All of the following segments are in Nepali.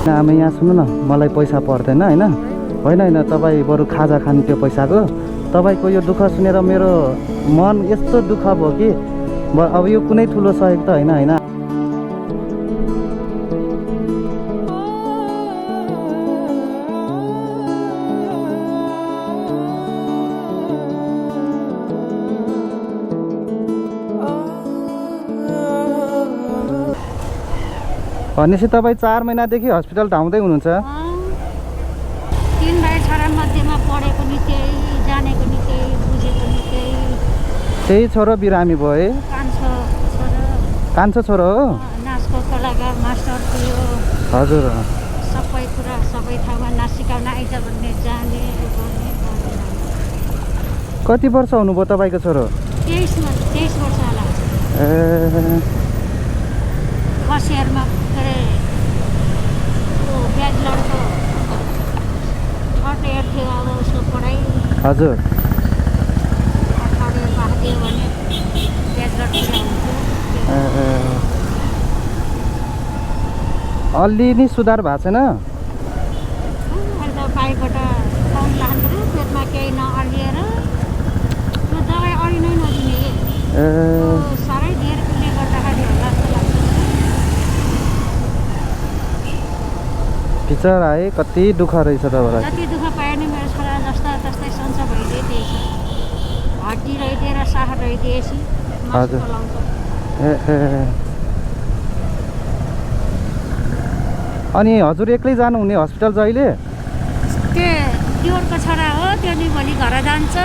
आमा यहाँ सुन्नु न, मलाई पैसा पर्दैन होइन होइन तपाईँ बरु खाजा खानु त्यो पैसाको। तपाईँको यो दुःख सुनेर मेरो मन यस्तो दुःख भयो कि अब यो कुनै ठुलो सहयोग त होइन होइन। भनेपछि तपाईँ 4 महिनादेखि हस्पिटल धाउँदै हुनुहुन्छ? 3 भाइ छोरा मध्येमा पढेको नि त्यही, जानेको नि त्यही, बुझेको नि त्यही छोरो बिरामी भयो है? कान्छो छोरो हो? नाचको कलाकार मास्टर थियो। हजुर। सबै कुरा सबै ठाउँमा नासिकाउन आइज भन्ने जाने गर्ने। कति वर्ष हुनुभयो तपाईँको छोरो? 23 वर्ष होला। फर्स्ट इयरमा ब्याचलरको थर्ड इयर थियो अब उसको पढाइ। हजुर। थर्ड इयर पाकिदियो भने ब्याचलरतिर हुन्थ्यो। अलि नि सुधार भएको छैन? अहिले त बाइकबाट पाउन लाग्नु पऱ्यो, पेटमा केही नअल्लिएर त्यो दबाई अरू नै नदिने। साह्रै धेर पिल्ने गर्दाखेरि होला जस्तो लाग्छ। बिचरा है, कति दुःख रहेछ तपाईँलाई। जति दुःख पाए नि मेरो छोरा जस्ता तस्तै सन्चो भइदिएछ। हड्डी रहिदिएर साह रहिदिएपछि हजुर। अनि हजुर एक्लै जानुहुने हस्पिटल जहिले? त्योको छोरा हो, त्यो नि भोलि घर जान्छ।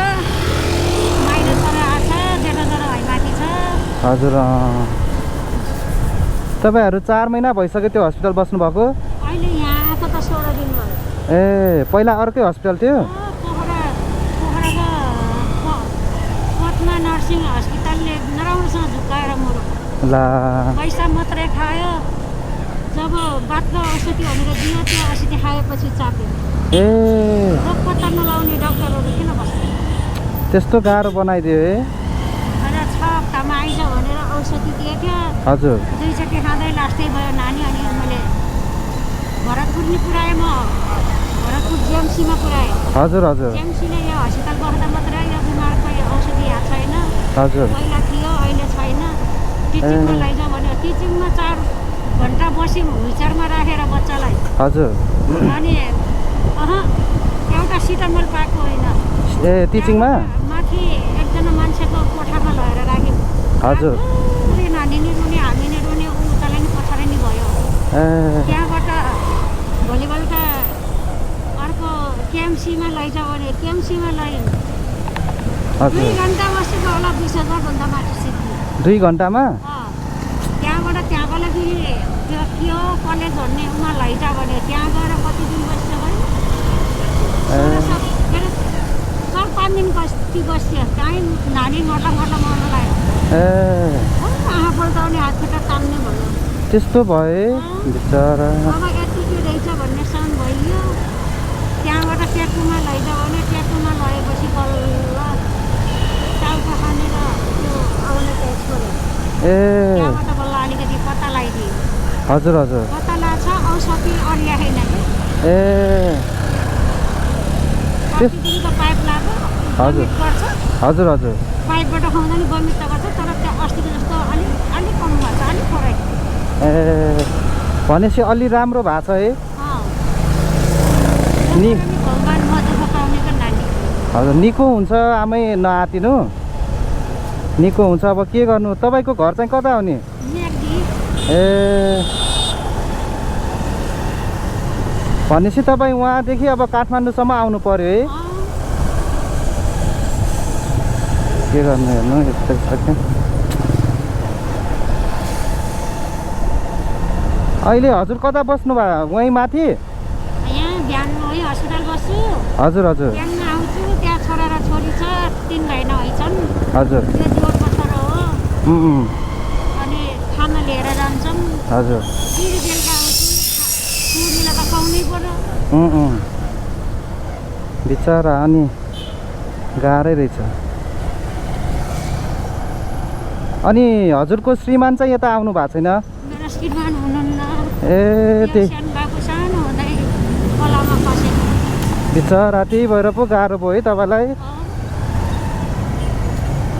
माइलो छोरा आएको छ, जेठो छोरा हैमाथि छ। हजुर। तपाईँहरू 4 महिना भइसक्यो त्यो हस्पिटल बस्नुभएको? अहिले यहाँ आएको त 16 दिन भयो। पहिला अर्कै हस्पिटल थियो? पोखराको पद्मा नर्सिङ हस्पिटलले नराम्रोसँग झुक्काएर मऱ्यो। ला, पैसा मात्रै खायो। जब बातको औषधि भनेर दियो त्यो औषधि खाएपछि चाप्यो। रोग पत्ता नलाउने डक्टरहरू किन बस्छ? त्यस्तो गाह्रो बनाइदियो है। अहिले 6 हप्तामा आइज भनेर औषधि दिएको थियो। हजुर। 2 चोटि खाँदै लास्टै भयो नानी। अनि मैले भरतपुर नि पुऱ्याएँ, म भरतपुर जिएमसीमा पुऱ्याएँ। हजुर हजुर। जिएमसीले यो हस्पिटल बस्दा मात्रै यो बिमारको यो औषधि आएको छैन। हजुर। पहिला थियो, अहिले छैन। टिचिङमा लैजाऊ भन्यो। टिचिङमा 4 घन्टा बस्यौँ व्हिलचेयरमा राखेर बच्चालाई। हजुर। अनि एउटा सिटामोल पाएको होइन। टिचिङमा माथि एकजना मान्छेको कोठामा लगेर राख्यौँ। हजुर। नानी नि रुने, हामी नि रुने, ऊ उतालाई नि पछाडि नि भयो। त्यहाँबाट भोलिपल्ट अर्को केएमसीमा लैजाऊ भने केएमसीमा लग्यौँ। 2 घन्टा बसेको होला, 20,000 माथि सिट। 2 घन्टामा? त्यहाँबाट त्यहाँकोले फेरि त्यो के हो कलेज भन्ने उमा लैजा भने त्यहाँ गएर कति दिन बस्छ भने 4-5 दिन कति बस्यो। कहीँ नानी मोटा मर्न लाग्यो। आँखा पल्टाउने, हात खुट्टा तान्ने भन्यो। त्यस्तो भयो बिचरा। अब यतिकै रहेछ भन्ने साउन्ड भइयो। त्यहाँबाट टेकुमा लैजा भने टेकुमा लगेपछि बल्ल टाउको खानेर त्यो आउने टेस्ट गऱ्यो। त्यहाँबाट बल्ल अलिकति पत्ता लगाइदियो। हजुर हजुर। पत्ता लाग्छ, औषधि अरिया छैन। पाइप लाग्यो। हजुर हजुर हजुर। पाइपबाट खुवाउँदा नि बमित त गर्छ, तर त्यो अस्तिको जस्तो अलिक कम भएको छ, अलिक फरक। भनेपछि अलि राम्रो भएको छ है? हजुर। निको हुन्छ आमै, नआतिनु। निको हुन्छ। अब के गर्नु? तपाईँको घर चाहिँ कता हो नि? भनेपछि तपाईँ उहाँदेखि अब काठमाडौँसम्म आउनु पर्यो है? के गर्नु हेर्नु यस्तो छ। अहिले हजुर कता बस्नु भयो? वहीँ माथि? यहाँ बिहान वहीँ हस्पिटल बस्छु। हजुर हजुर। बिहान आउँछु, त्यहाँ छोरा र छोरी छ, 3 भाइ नभइछन्। हजुर। त्यो जोडको छोरा हो। अनि खाना लिएर जान्छौँ। हजुर। फेरि बेलुका आउँछु, छोरीलाई त खुवाउनै पर्यो। बिचरा अनि गाह्रै रहेछ। अनि हजुरको श्रीमान चाहिँ यता आउनु भएको छैन? मेरो श्रीमान हुनुहुन्न। ए त्यही सानो बाबु सानो हुँदै खोलामा फसेको बिचरा त्यही भएर पो गाह्रो भयो है तपाईँलाई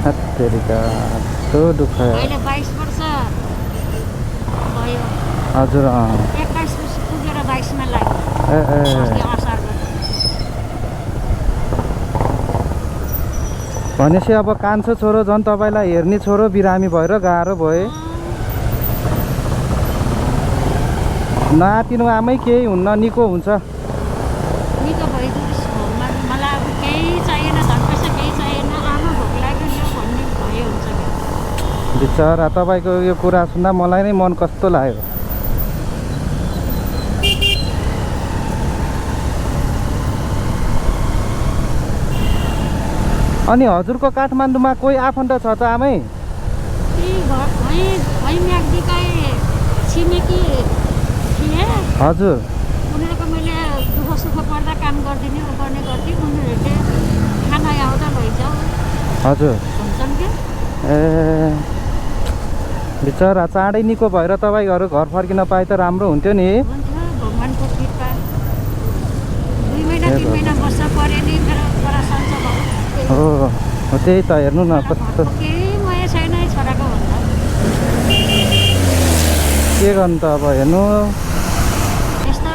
हत्तेरिका कस्तो दुःख अहिले 22 वर्ष भयो हजुर 21 वर्ष पुगेर 22 मा लाग्यो असारमा भनेपछि अब कान्छो छोरो झन् तपाईँलाई हेर्ने छोरो बिरामी भएर गाह्रो भयो नातिनु आमै केही हुन्न निको हुन्छ निको भइदिनुहोस् मलाई अब केही चाहिएन धन पैसा केही चाहिएन आमा भोक लाग्यो यो भन्ने भयो हुन्छ बिचरा तपाईँको यो कुरा सुन्दा मलाई नै मन कस्तो लाग्यो अनि हजुरको काठमाडौँमा कोही आफन्त छ त आमै छिमेकी थिए हजुर उनीहरूको मैले दुःख सुख पर्दा काम गरिदिने गर्ने गर्थेँ उनीहरूले खाना आउँदा लैजाऊ हजुर भन्छन् क्या ए बिचरा चाँडै निको भएर तपाईँहरू घर फर्किन पाए त राम्रो हुन्थ्यो नि हुन्थ्यो भगवान्को कृपा 2 महिना 3 महिना बस्छ पऱ्यो नि मेरो छोरा सन्चो भयो हो त्यही त हेर्नु न कस्तो केही माया छैन छोराको भन्दा के गर्नु त अब हेर्नु यस्तो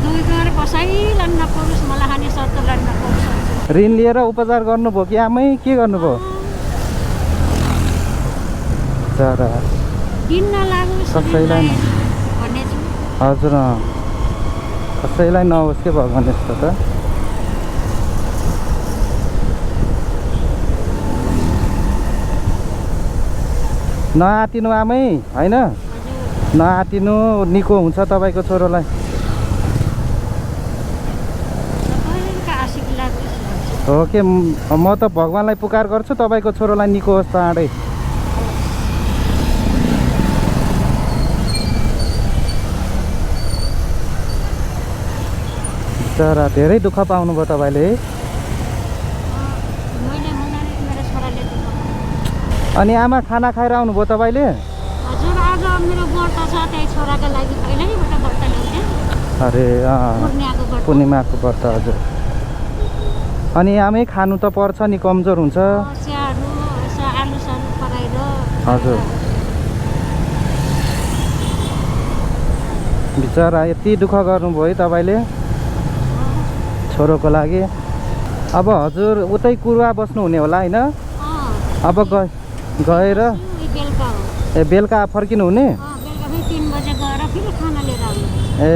दुई गएर कसैलाई नपरोस् मलाई हानि शत्रुलाई नपरोस् ऋण लिएर उपचार गर्नुभयो कि आमै के गर्नुभयो बिचरा दिन नलागोस् कसैलाई भन्ने छु हजुर कसैलाई नहोस् के भगवान् यस्तो त नआतिनु आमै होइन नआतिनु निको हुन्छ तपाईँको छोरोलाई हो के म त भगवान्लाई पुकार गर्छु तपाईँको छोरोलाई निको होस् चाँडै बिचरा धेरै दुःख पाउनुभयो तपाईँले अनि आमा खाना खाएर आउनुभयो तपाईँले हजुर आज मेरो व्रत छ त्यही छोराको लागि पहिल्यैबाट व्रत ल्याउँथेँ अरे पूर्णिमाको व्रत हजुर अनि आमै खानु त पर्छ नि कमजोर हुन्छ स्याहारु आलु सालु पकाएर हजुर बिचरा यति दुःख गर्नुभयो है तपाईँले छोरोको लागि अब हजुर उतै कुरुवा बस्नुहुने होला होइन अब गएर ए बेलुका फर्किनु हुने बेलुका फेरि 3 बजे गएर फेरि खाना लिएर आउनु ए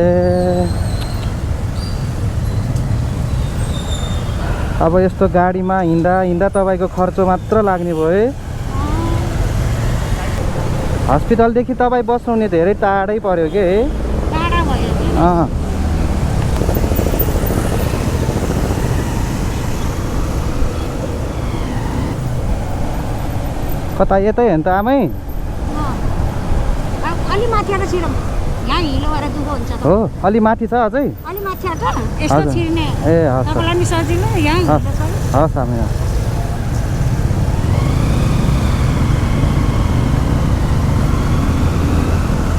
अब यस्तो गाडीमा हिँड्दा तपाईँको खर्च मात्र लाग्ने भयो है हस्पिटलदेखि तपाईँ बस्नुहुने धेरै टाढै पर्यो के टाढा भयो कि कता यतै हो नि त आमै अलि माथि आएर छिरौँ यहाँ हिलो भएर दुःख हुन्छ हो अलि माथि छ अझै अलि माथि आएर यस्तो छिर्ने ए हस् तपाईँलाई नि सजिलो यहाँ हस् आमै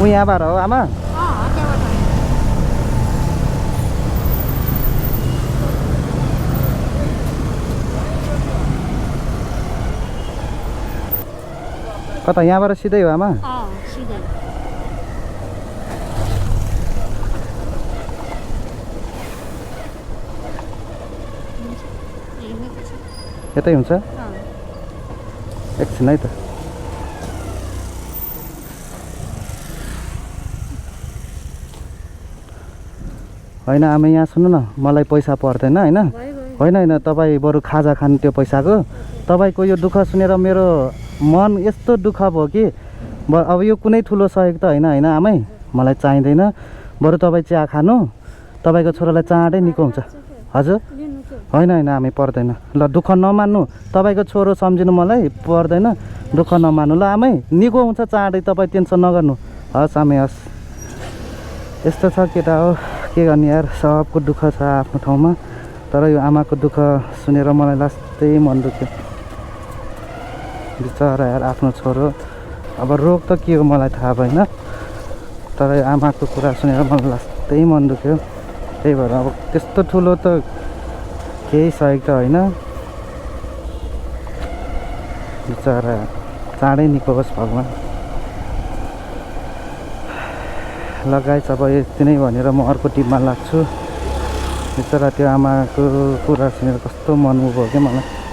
ऊ यहाँबाट हो आमा कता यहाँबाट सिधै हो आमा सिधै यतै हुन्छ एकछिन है त होइन आमा यहाँ सुन्नु न मलाई पैसा पर्दैन होइन होइन तपाईँ बरु खाजा खानु त्यो पैसाको तपाईँको यो दुःख सुनेर मेरो मन यस्तो दुःख भयो कि अब यो कुनै ठुलो सहयोग त होइन आमै मलाई चाहिँदैन बरु तपाईँ चिया खानु तपाईँको छोरालाई चाँडै निको हुन्छ हजुर होइन आमै पर्दैन ल दुःख नमान्नु तपाईँको छोरो सम्झिनु मलाई पर्दैन दुःख नमान्नु ल आमै निको हुन्छ चाँडै तपाईँ टेन्सन नगर्नु हस् आमै हस् यस्तो छ केटा हो के गर्ने यार सबको दुःख छ आफ्नो ठाउँमा तर यो आमाको दुःख सुनेर मलाई लास्टै मन दुख्यो बिचरा यार आफ्नो छोरो अब रोग त के हो मलाई थाहा भएन तर आमाको कुरा सुनेर मलाई लास्टै मन दुख्यो। त्यही भएर अब त्यस्तो ठुलो त केही सहयोग त होइन, बिचरा चाँडै निको होस् भगवान्। लगाइस अब यति नै भनेर म अर्को टिममा लाग्छु। बिचरा त्यो आमाको कुरा सुनेर कस्तो मन उभ्यो क्या मलाई।